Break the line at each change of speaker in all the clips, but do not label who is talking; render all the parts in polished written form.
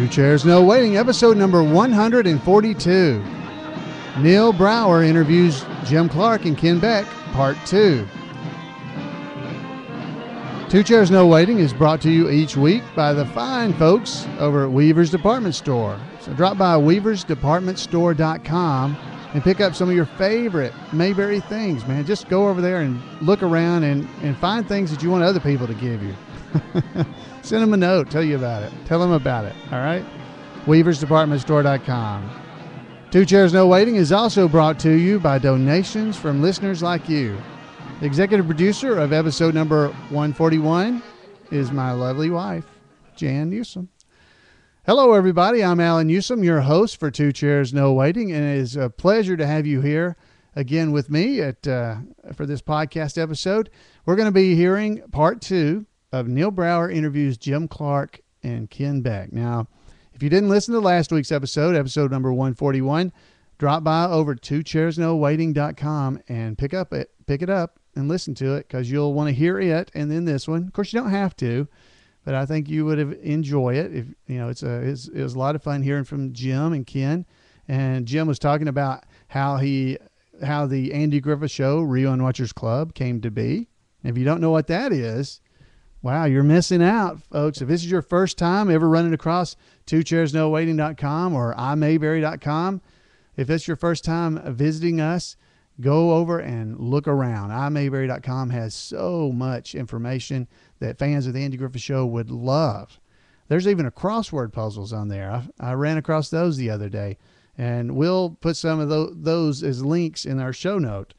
Chairs No Waiting, episode number 142. Neal Brower interviews Jim Clark and Ken Beck, part 2. Two Chairs No Waiting is brought to you each week by the fine folks over at Weaver's Department Store. So drop by weaversdepartmentstore.com and pick up some of your favorite Mayberry things, man. Just go over there and look around and find things that you want other people to give you. Send them a note, tell you about it. Tell them about it, all right? weaversdepartmentstore.com. Two Chairs No Waiting is also brought to you by donations from listeners like you. The executive producer of episode number 141 is my lovely wife, Jan Newsome. Hello, everybody. I'm Allan Newsome, your host for Two Chairs No Waiting, and it is a pleasure to have you here again with me for this podcast episode. We're going to be hearing part 2 of Neal Brower interviews Jim Clark and Ken Beck. Now, if you didn't listen to last week's episode number 141, drop by over to twochairsnowaiting.com and pick it up and listen to it, because you'll want to hear it and then this one. Of course, you don't have to, but I think you would enjoy it. If you know, it was a lot of fun hearing from Jim and Ken. And Jim was talking about how the Andy Griffith Show Rerun Watchers Club came to be. And if you don't know what that is, wow, you're missing out, folks. If this is your first time ever running across twochairsnowaiting.com or imayberry.com, if it's your first time visiting us, go over and look around. imayberry.com has so much information that fans of the Andy Griffith Show would love. There's even a crossword puzzles on there. I ran across those the other day, and we'll put some of those as links in our show note.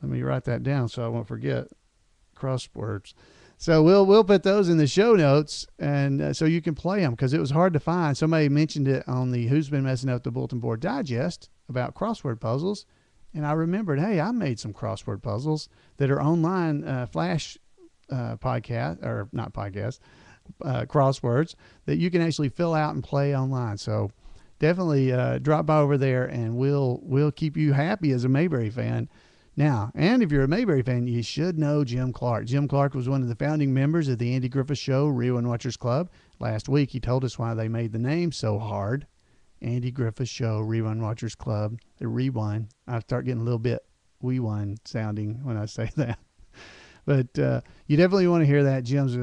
Let me write that down so I won't forget. Crosswords. So we'll put those in the show notes, and so you can play them, because it was hard to find. Somebody mentioned it on the Who's Been Messing Up the Bulletin Board Digest about crossword puzzles, and I remembered, hey, I made some crossword puzzles that are online flash podcast, or not podcast, crosswords that you can actually fill out and play online. So definitely drop by over there, and we'll keep you happy as a Mayberry fan. Now, and if you're a Mayberry fan, you should know Jim Clark. Jim Clark was one of the founding members of the Andy Griffith Show Rerun Watchers Club. Last week, he told us why they made the name so hard. Andy Griffith Show Rerun Watchers Club. The Rerun. I start getting a little bit we won sounding when I say that. But you definitely want to hear that. Jim's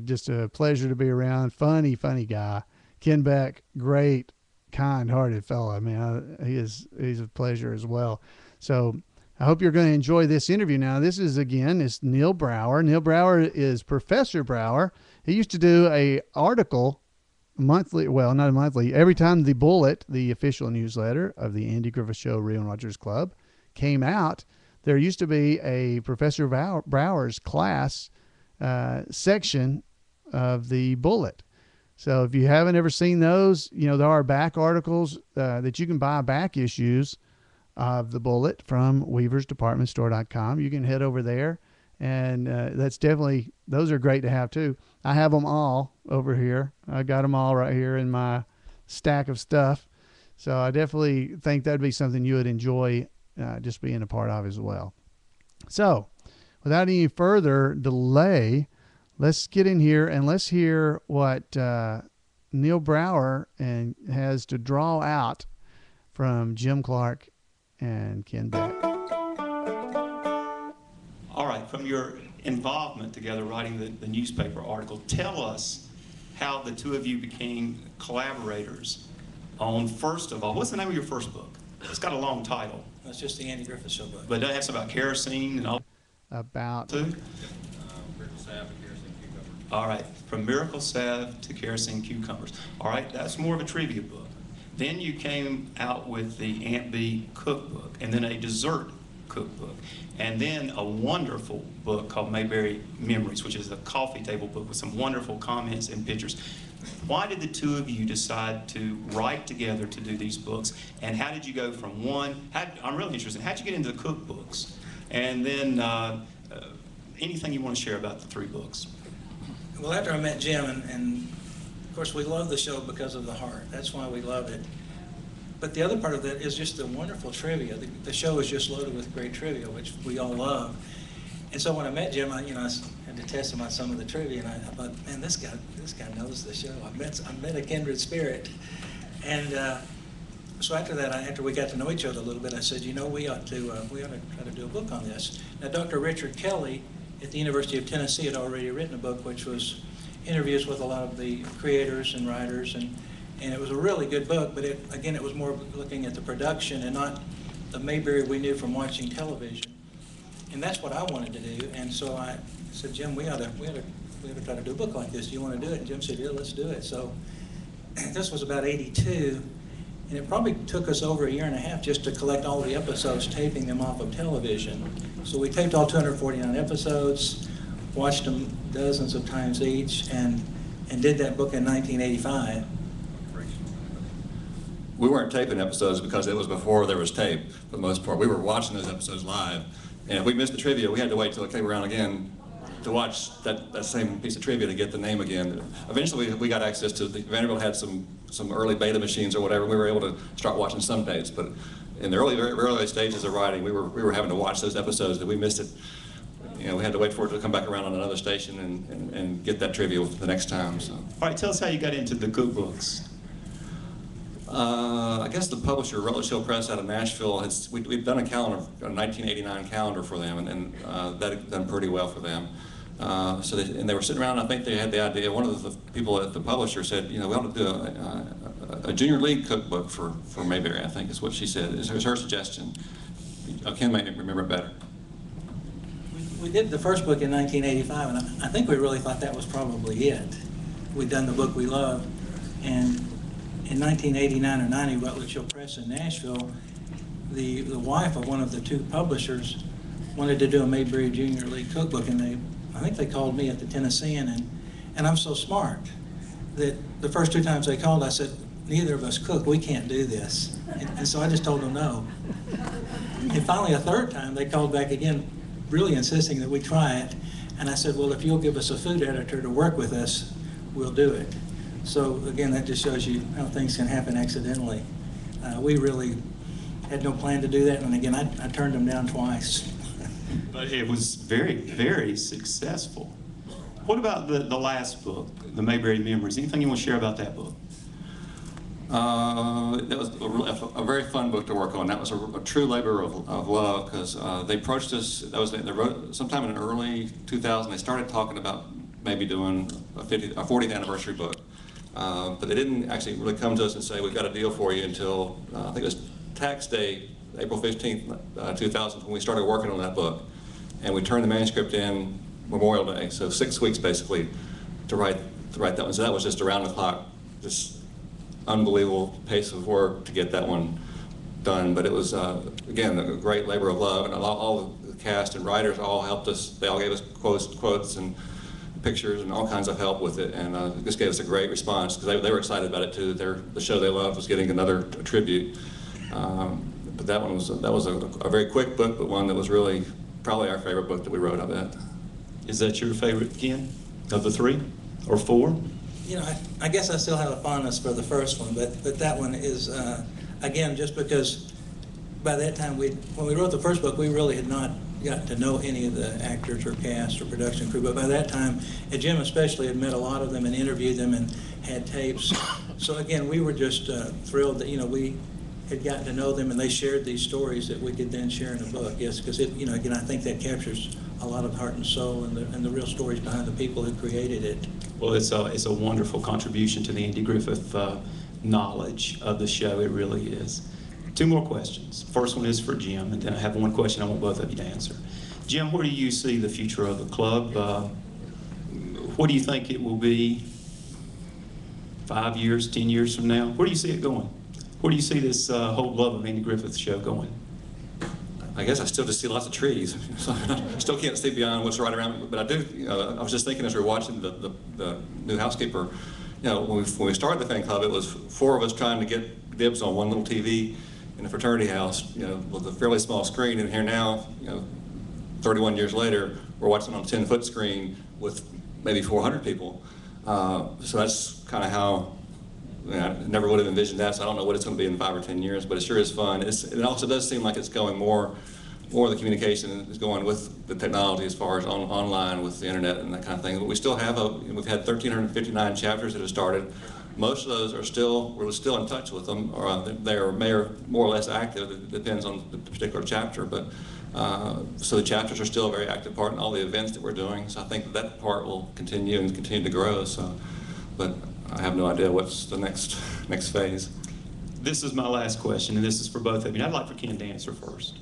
just a pleasure to be around. Funny guy. Ken Beck, great, kind-hearted fella. Man, he's a pleasure as well. So I hope you're going to enjoy this interview. Now, this is, again, it's Neal Brower. Neal Brower is Professor Brower. He used to do a article monthly, well, not monthly, every time the Bullet, the official newsletter of the Andy Griffith Show Rerun Watchers Club, came out. There used to be a Professor Brower's class section of the Bullet. So if you haven't ever seen those, you know, there are back articles that you can buy, back issues of the Bullet from weaversdepartmentstore.com. You can head over there, and those are great to have too. I have them all over here. I got them all right here in my stack of stuff. So I definitely think that'd be something you would enjoy just being a part of as well. So without any further delay, let's get in here and let's hear what Neal Brower has to draw out from Jim Clark and Ken Beck.
All right, from your involvement together writing the newspaper article, tell us how the two of you became collaborators on, first of all, what's the name of your first book? It's got a long title.
That's just the Andy Griffith Show book.
But that's about kerosene and all.
About?
Two?
Miracle Salve and Kerosene Cucumbers.
All right, from Miracle Salve to Kerosene Cucumbers. All right, that's more of a trivia book. Then you came out with the Aunt Bee cookbook, and then a dessert cookbook, and then a wonderful book called Mayberry Memories, which is a coffee table book with some wonderful comments and pictures. Why did the two of you decide to write together to do these books, and how did you go from one? I'm really interested. How did you get into the cookbooks? And then anything you want to share about the 3 books?
Well, after I met Jim, and of course we love the show because of the heart. That's why we love it. But the other part of that is just the wonderful trivia. The show is just loaded with great trivia, which we all love. And so when I met Jim, I had to test him on some of the trivia, and I thought, man, this guy knows the show. I met a kindred spirit. And so after that, after we got to know each other a little bit, I said, you know, we ought to try to do a book on this. Now, Dr. Richard Kelly at the University of Tennessee had already written a book, which was interviews with a lot of the creators and writers, and it was a really good book, but it was more looking at the production and not the Mayberry we knew from watching television. And that's what I wanted to do. And so I said, Jim, we ought to try to do a book like this. Do you want to do it? And Jim said, yeah, let's do it. So this was about '82, and it probably took us over a year and a half just to collect all the episodes, taping them off of television. So we taped all 249 episodes, watched them dozens of times each, and did that book in 1985.
We weren't taping episodes because it was before there was tape, for the most part. We were watching those episodes live. And if we missed the trivia, we had to wait till it came around again to watch that same piece of trivia to get the name again. Eventually, we got access to, Vanderbilt had some early beta machines or whatever. We were able to start watching some tapes, but in the very early stages of writing, we were having to watch those episodes. If we missed it, you know, we had to wait for it to come back around on another station and get that trivia the next time. So.
All right, tell us how you got into the cookbooks.
I guess the publisher, Rutledge Hill Press out of Nashville, we'd done a calendar, a 1989 calendar for them, and that had done pretty well for them. So they were sitting around, and I think they had the idea, one of the people at the publisher said, you know, we ought to do a junior league cookbook for Mayberry, I think is what she said. It was her suggestion. Ken may remember it better.
We did the first book in 1985, and I think we really thought that was probably it. We'd done the book we loved, and in 1989 or 90, Rutledge Hill Press in Nashville, the wife of one of the two publishers wanted to do a Mayberry Junior League cookbook, and I think they called me at the Tennessean, and I'm so smart that the first two times they called, I said, neither of us cook, we can't do this. And so I just told them no. And finally, a third time, they called back again, really insisting that we try it, and I said, well, if you'll give us a food editor to work with us, we'll do it. So again, that just shows you how things can happen accidentally. We really had no plan to do that, and again, I turned them down twice.
But it was very, very successful. What about the last book, The Mayberry Memories? Anything you want to share about that book?
That was a very fun book to work on. That was a true labor of love, because they approached us, they wrote sometime in early 2000, they started talking about maybe doing a 40th anniversary book. But they didn't actually really come to us and say, we've got a deal for you until, I think it was Tax Day, April 15th, 2000, when we started working on that book. And we turned the manuscript in Memorial Day, so 6 weeks basically to write that one. So that was just around the clock, just unbelievable pace of work to get that one done. But it was, again, a great labor of love, and all the cast and writers all helped us. They all gave us quotes and pictures and all kinds of help with it, and this gave us a great response, because they were excited about it too. The show they loved was getting another tribute. But that was a very quick book, but one that was really probably our favorite book that we wrote, I bet.
Is that your favorite, Ken, of the three or four?
You know, I guess I still have a fondness for the first one, but that one is, again, just because by that time, when we wrote the first book, we really had not got to know any of the actors or cast or production crew, but by that time, and Jim especially had met a lot of them and interviewed them and had tapes. So again, we were just thrilled that, you know, we had gotten to know them and they shared these stories that we could then share in a book. Yes, because you know, again, I think that captures a lot of heart and soul and the real stories behind the people who created it.
Well, it's a wonderful contribution to the Andy Griffith knowledge of the show. It really is. Two more questions. First one is for Jim, and then I have one question I want both of you to answer. Jim, where do you see the future of the club? What do you think it will be 5 years, 10 years from now? Where do you see it going? Where do you see this whole Love of Andy Griffith show going?
I guess I still just see lots of trees. So I still can't see beyond what's right around me. But I do, you know, I was just thinking as we were watching the new housekeeper, you know, when we started the fan club, it was 4 of us trying to get dibs on one little TV in a fraternity house, you know, with a fairly small screen. And here now, you know, 31 years later, we're watching on a 10-foot screen with maybe 400 people. So that's kind of how, you know, I never would have envisioned that, so I don't know what it's going to be in 5 or 10 years, but it sure is fun. It also does seem like it's going more more of the communication is going with the technology as far as online with the internet and that kind of thing. But we still have we've had 1,359 chapters that have started. Most of those we're still in touch with them, or they are more or less active. It depends on the particular chapter, but so the chapters are still a very active part in all the events that we're doing. So I think that part will continue to grow. So, but I have no idea what's the next phase.
This is my last question, and this is for both of you. I'd like for Ken to answer first.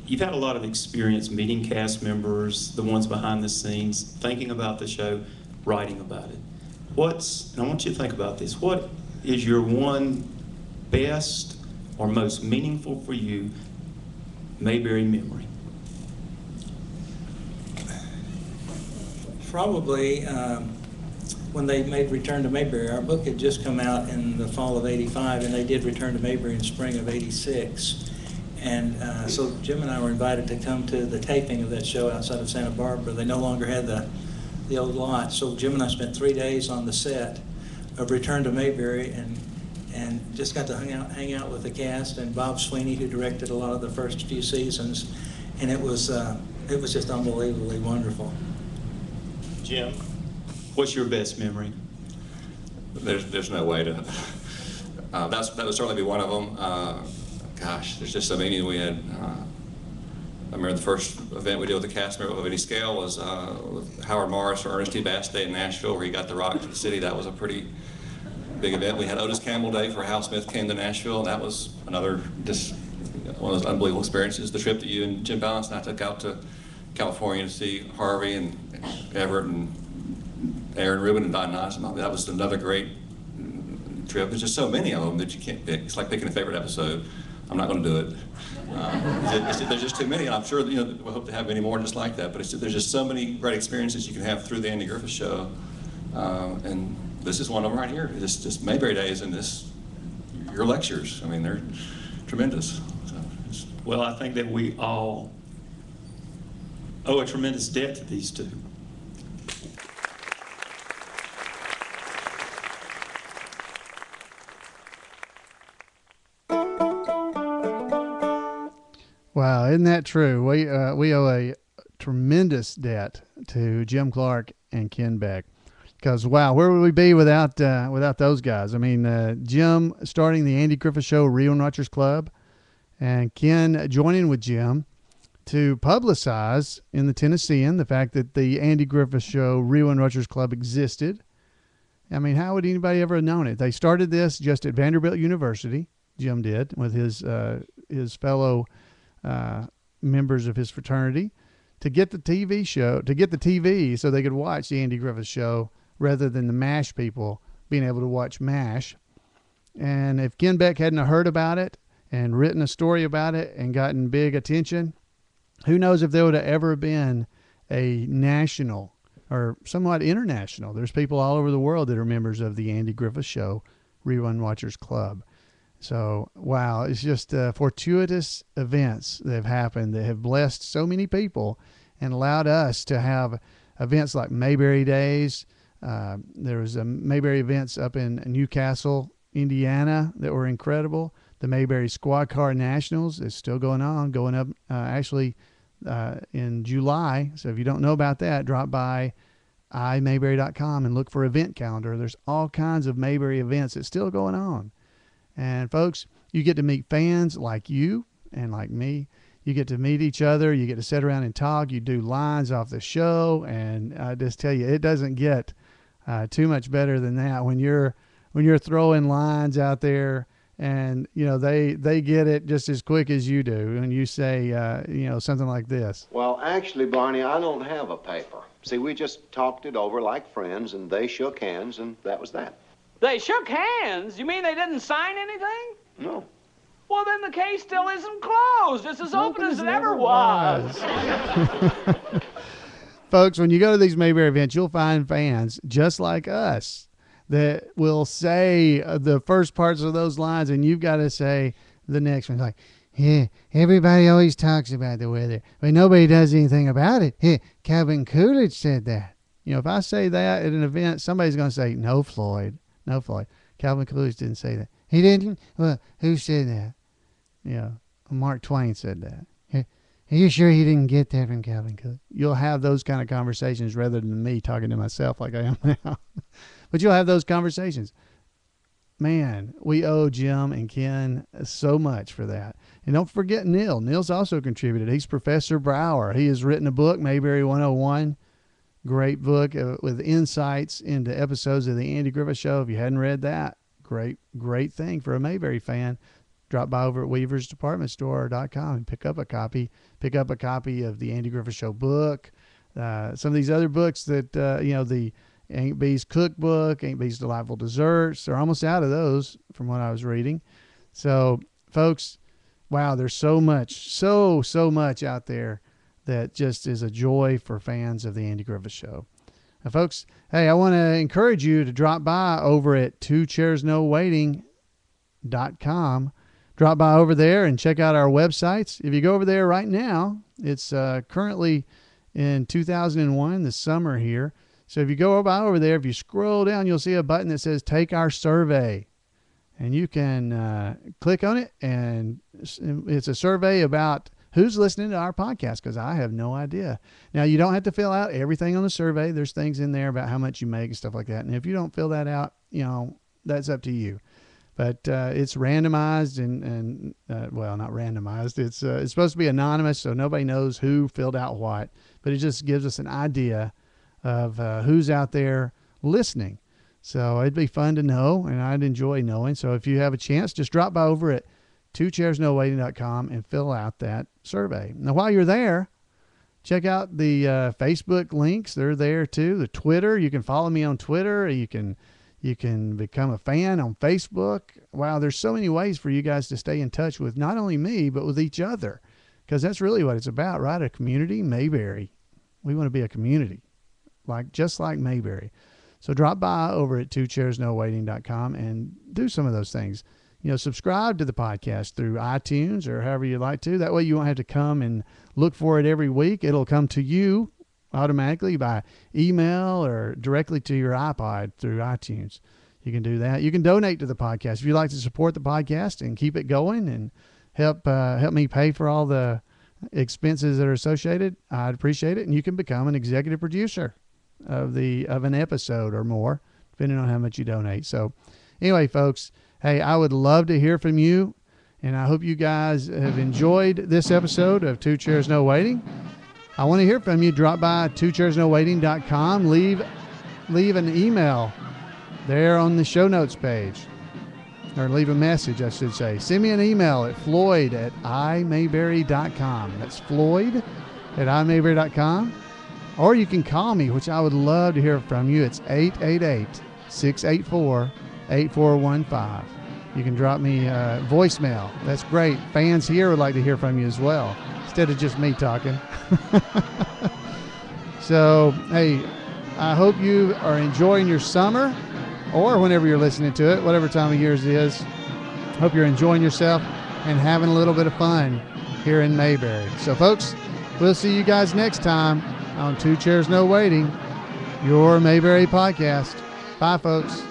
You've had a lot of experience meeting cast members, the ones behind the scenes, thinking about the show, writing about it. And I want you to think about this, what is your one best or most meaningful for you Mayberry memory?
Probably when they made Return to Mayberry. Our book had just come out in the fall of '85, and they did Return to Mayberry in spring of '86. And so Jim and I were invited to come to the taping of that show outside of Santa Barbara. They no longer had the old lot. So Jim and I spent 3 days on the set of Return to Mayberry and just got to hang out with the cast and Bob Sweeney, who directed a lot of the first few seasons. And it was just unbelievably wonderful.
Jim, what's your best memory?
There's no way to. That would certainly be one of them. Gosh, there's just so many we had. I remember the first event we did with the cast member of any scale was with Howard Morris for Ernest T. Bass Day in Nashville, where he got the rock to the city. That was a pretty big event. We had Otis Campbell Day for Hal Smith came to Nashville, and that was another just one of those unbelievable experiences. The trip that you and Jim Balance and I took out to California to see Harvey and Everett and Aaron Rubin and Don Newsome. That was another great trip. There's just so many of them that you can't pick. It's like picking a favorite episode. I'm not going to do it. There's just too many, and I'm sure we hope to have many more just like that. But there's just so many great experiences you can have through the Andy Griffith Show, and this is one of them right here. It's just Mayberry Days and your lectures. I mean, they're tremendous. So
well, I think that we all owe a tremendous debt to these two.
Wow, isn't that true? We owe a tremendous debt to Jim Clark and Ken Beck, because wow, where would we be without those guys? I mean, Jim starting the Andy Griffith Show Rerun Watchers Club, and Ken joining with Jim to publicize in the Tennessean the fact that the Andy Griffith Show Rerun Watchers Club existed. I mean, how would anybody ever have known it? They started this just at Vanderbilt University. Jim did with his fellow members of his fraternity to get the TV so they could watch the Andy Griffith Show rather than the MASH people being able to watch MASH. And if Ken Beck hadn't heard about it and written a story about it and gotten big attention, who knows if there would have ever been a national or somewhat international. There's people all over the world that are members of the Andy Griffith Show Rerun Watchers Club. So, wow, it's just fortuitous events that have happened that have blessed so many people and allowed us to have events like Mayberry Days. There was Mayberry events up in Newcastle, Indiana that were incredible. The Mayberry Squad Car Nationals is still going up actually in July. So if you don't know about that, drop by imayberry.com and look for event calendar. There's all kinds of Mayberry events that's still going on. And folks, you get to meet fans like you and like me. You get to meet each other. You get to sit around and talk. You do lines off the show. And I just tell you, it doesn't get too much better than that when you're throwing lines out there and, they get it just as quick as you do. And you say, something like this.
Well, actually, Barney, I don't have a paper. See, we just talked it over like friends, and they shook hands, and that was that.
They shook hands? You mean they didn't sign anything?
No.
Well, then the case still isn't closed. It's as open as it ever was.
Folks, when you go to these Mayberry events, you'll find fans just like us that will say the first parts of those lines, and you've got to say the next one. Like, yeah, everybody always talks about the weather, but nobody does anything about it. Yeah, Calvin Coolidge said that. If I say that at an event, somebody's going to say, no, Floyd. No, Floyd. Calvin Coolidge didn't say that. He didn't? Well, who said that? Mark Twain said that. Are you sure you didn't get that from Calvin Cook? You'll have those kind of conversations rather than me talking to myself like I am now. But you'll have those conversations. Man, we owe Jim and Ken so much for that. And don't forget Neal. Neal's also contributed. He's Professor Brower. He has written a book, Mayberry 101. Great book with insights into episodes of The Andy Griffith Show. If you hadn't read that, great thing for a Mayberry fan. Drop by over at weaversdepartmentstore.com and pick up a copy. Pick up a copy of the Andy Griffith Show book. Some of these other books that, the Aunt Bee's cookbook, Aunt Bee's Delightful Desserts. They're almost out of those from what I was reading. So, folks, wow, there's so much out there that just is a joy for fans of the Andy Griffith Show. Now, folks, hey, I want to encourage you to drop by over at twocairsnowaiting.com. Drop by over there and check out our websites. If you go over there right now, it's currently in 2001, the summer here. So if you go by over there, if you scroll down, you'll see a button that says Take Our Survey. And you can click on it, and it's a survey about who's listening to our podcast, because I have no idea. Now, you don't have to fill out everything on the survey. There's things in there about how much you make and stuff like that. And if you don't fill that out, that's up to you. But it's randomized and not randomized. It's supposed to be anonymous, so nobody knows who filled out what. But it just gives us an idea of who's out there listening. So it'd be fun to know, and I'd enjoy knowing. So if you have a chance, just drop by over at twocairsnowaiting.com and fill out that survey. Now, while you're there, check out the Facebook links. They're there too. The Twitter, you can follow me on Twitter. You can become a fan on Facebook. Wow, there's so many ways for you guys to stay in touch with not only me, but with each other, because that's really what it's about, right? A community, Mayberry. We want to be a community, just like Mayberry. So drop by over at twocairsnowaiting.com and do some of those things. Subscribe to the podcast through iTunes or however you like to. That way you won't have to come and look for it every week. It'll come to you automatically by email or directly to your iPod through iTunes. You can do that. You can donate to the podcast. If you'd like to support the podcast and keep it going and help me pay for all the expenses that are associated, I'd appreciate it. And you can become an executive producer of an episode or more, depending on how much you donate. So anyway, folks, hey, I would love to hear from you, and I hope you guys have enjoyed this episode of Two Chairs No Waiting. I want to hear from you. Drop by twocairsnowaiting.com. Leave an email there on the show notes page, or leave a message, I should say. Send me an email at floyd@imayberry.com. That's floyd@imayberry.com. Or you can call me, which I would love to hear from you. It's 888-684-8415. You can drop me a voicemail. That's great. Fans here would like to hear from you as well, instead of just me talking. So, hey, I hope you are enjoying your summer, or whenever you're listening to it, whatever time of year it is. Hope you're enjoying yourself and having a little bit of fun here in Mayberry. So, folks, we'll see you guys next time on Two Chairs No Waiting, your Mayberry podcast. Bye, folks.